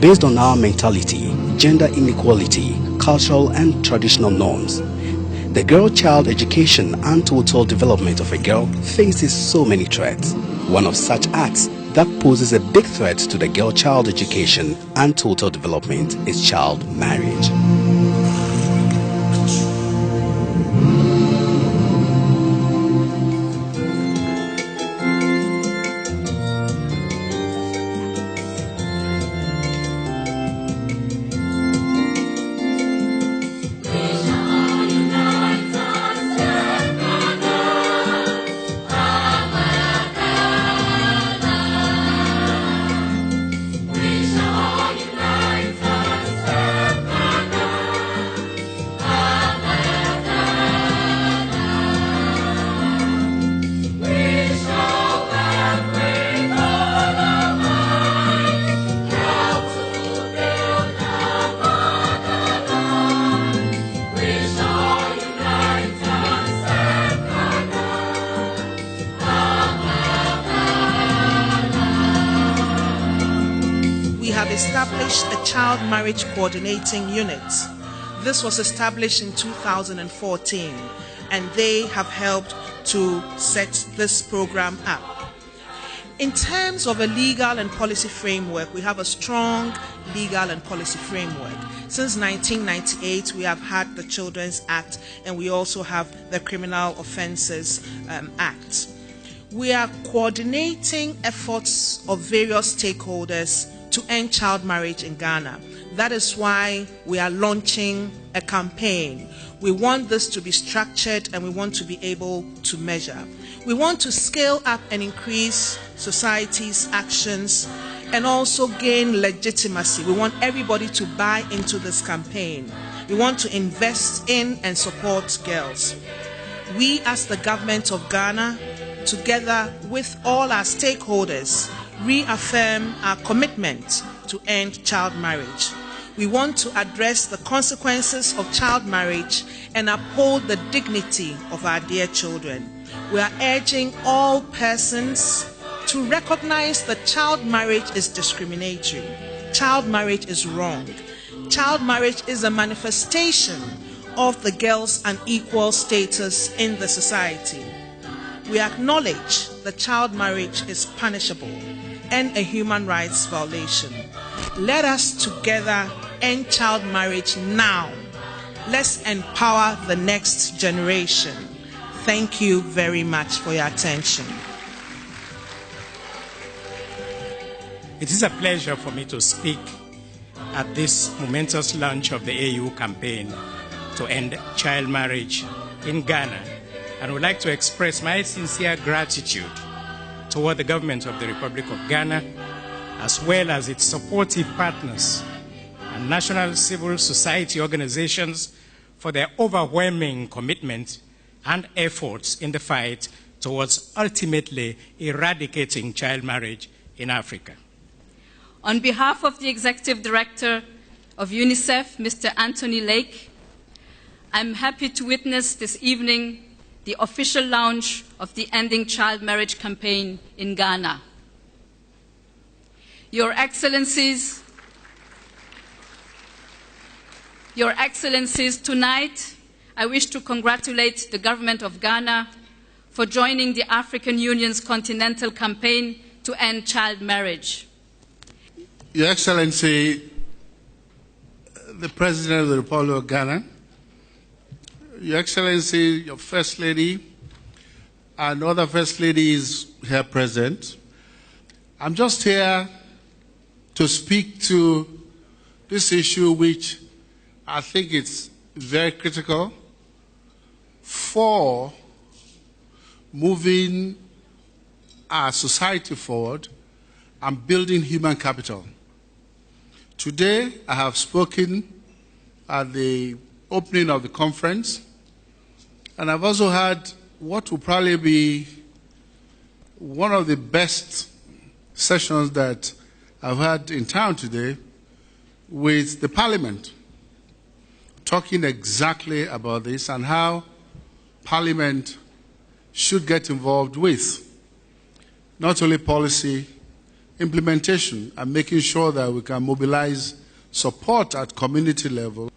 based on our mentality, gender inequality, cultural and traditional norms. The girl-child education and total development of a girl faces so many threats. One of such acts that poses a big threat to the girl-child education and total development is child marriage. Established a child marriage coordinating unit. This was established in 2014 and they have helped to set this program up. In terms of a legal and policy framework, we have a strong legal and policy framework. Since 1998, we have had the Children's Act and we also have the Criminal Offences Act. We are coordinating efforts of various stakeholders to end child marriage in Ghana. That is why we are launching a campaign. We want this to be structured and we want to be able to measure. We want to scale up and increase society's actions and also gain legitimacy. We want everybody to buy into this campaign. We want to invest in and support girls. We as the government of Ghana, together with all our stakeholders, reaffirm our commitment to end child marriage. We want to address the consequences of child marriage and uphold the dignity of our dear children. We are urging all persons to recognize that child marriage is discriminatory. Child marriage is wrong. Child marriage is a manifestation of the girl's unequal status in the society. We acknowledge that child marriage is punishable and a human rights violation. Let us together end child marriage now. Let's empower the next generation. Thank you very much for your attention. It is a pleasure for me to speak at this momentous launch of the AU campaign to end child marriage in Ghana, and would like to express my sincere gratitude toward the government of the Republic of Ghana, as well as its supportive partners and national civil society organizations for their overwhelming commitment and efforts in the fight towards ultimately eradicating child marriage in Africa. On behalf of the Executive Director of UNICEF, Mr. Anthony Lake, I'm happy to witness this evening the official launch of the Ending Child Marriage campaign in Ghana. Your Excellencies, tonight I wish to congratulate the government of Ghana for joining the African Union's continental campaign to end child marriage. Your Excellency, the President of the Republic of Ghana, Your Excellency, your First Lady, and other First Ladies here present, I'm just here to speak to this issue which I think it's very critical for moving our society forward and building human capital. Today, I have spoken at the opening of the conference, and I've also had what will probably be one of the best sessions that I've had in town today with the Parliament, talking exactly about this and how Parliament should get involved with not only policy, implementation and making sure that we can mobilize support at community level.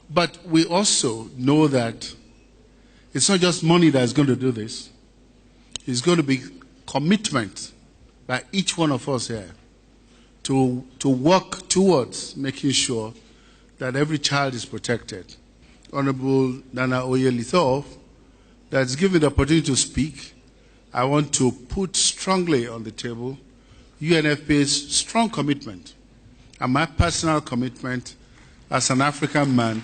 But we also know that it's not just money that is going to do this. It's going to be commitment by each one of us here to work towards making sure that every child is protected. Honorable Nana Oyelithov, that's given the opportunity to speak, I want to put strongly on the table UNFPA's strong commitment and my personal commitment as an African man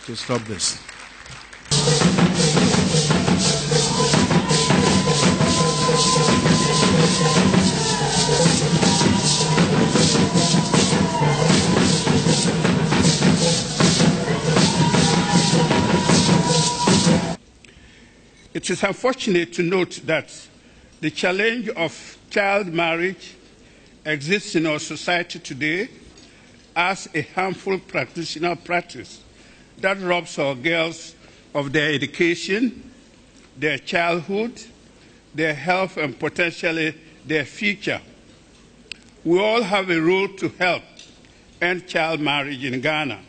to stop this. It is unfortunate to note that the challenge of child marriage exists in our society today as a harmful practitioner practice that robs our girls of their education, their childhood, their health, and potentially their future. We all have a role to help end child marriage in Ghana.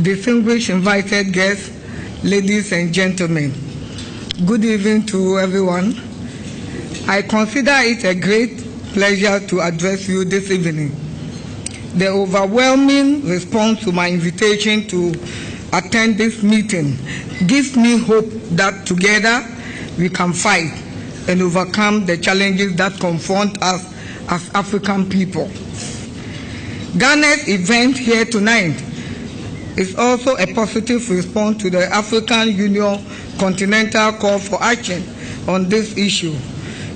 Distinguished invited guests, ladies and gentlemen, good evening to everyone. I consider it a great pleasure to address you this evening. The overwhelming response to my invitation to attend this meeting gives me hope that together we can fight and overcome the challenges that confront us as African people. Ghana's event here tonight is also a positive response to the African Union Continental Call for Action on this issue.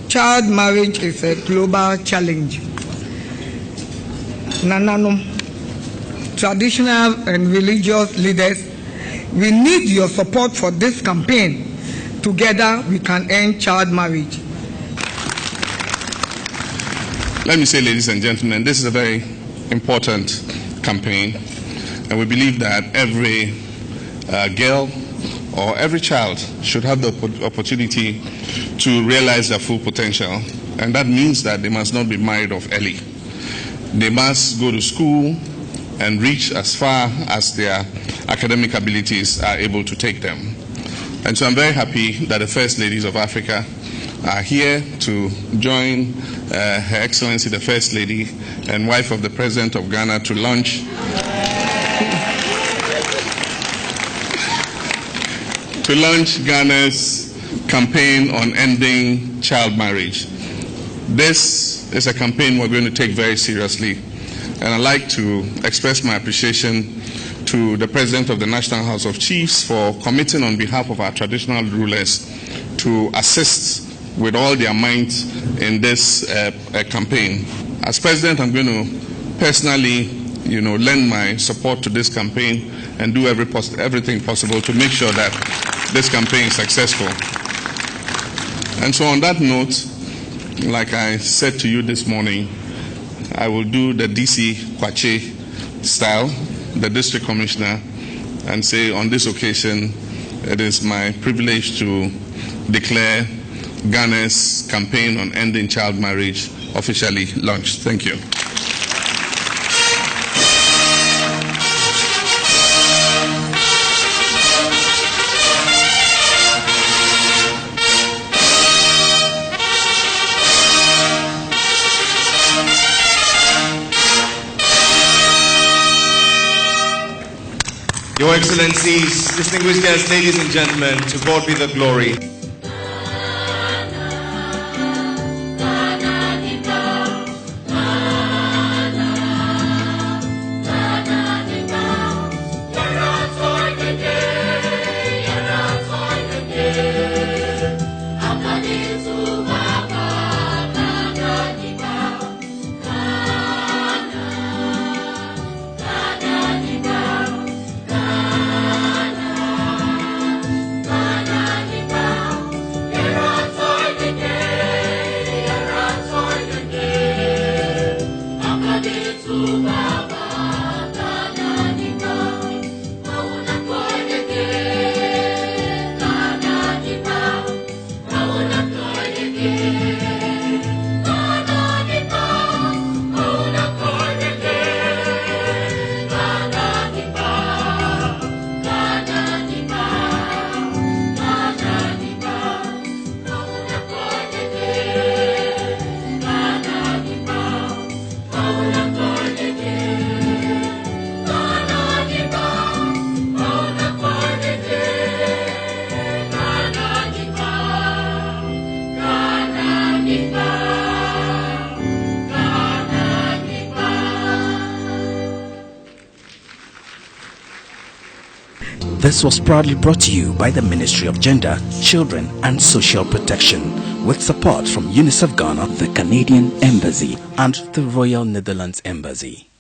Child marriage is a global challenge. Nananom, traditional and religious leaders, we need your support for this campaign. Together we can end child marriage. Let me say, ladies and gentlemen, this is a very important campaign. And we believe that every girl or every child should have the opportunity to realize their full potential. And that means that they must not be married off early. They must go to school and reach as far as their academic abilities are able to take them. And so I'm very happy that the First Ladies of Africa are here to join Her Excellency the First Lady and wife of the President of Ghana to launch Ghana's campaign on ending child marriage. This is a campaign we're going to take very seriously, and I'd like to express my appreciation to the President of the National House of Chiefs for committing on behalf of our traditional rulers to assist with all their might in this campaign. As President, I'm going to personally, lend my support to this campaign and do everything possible to make sure that this campaign is successful. And so on that note, like I said to you this morning, I will do the DC Kwache style, the District Commissioner, and say on this occasion, it is my privilege to declare Ghana's campaign on ending child marriage officially launched. Thank you. Your Excellencies, distinguished guests, ladies and gentlemen, to God be the glory. This was proudly brought to you by the Ministry of Gender, Children and Social Protection with support from UNICEF Ghana, the Canadian Embassy and the Royal Netherlands Embassy.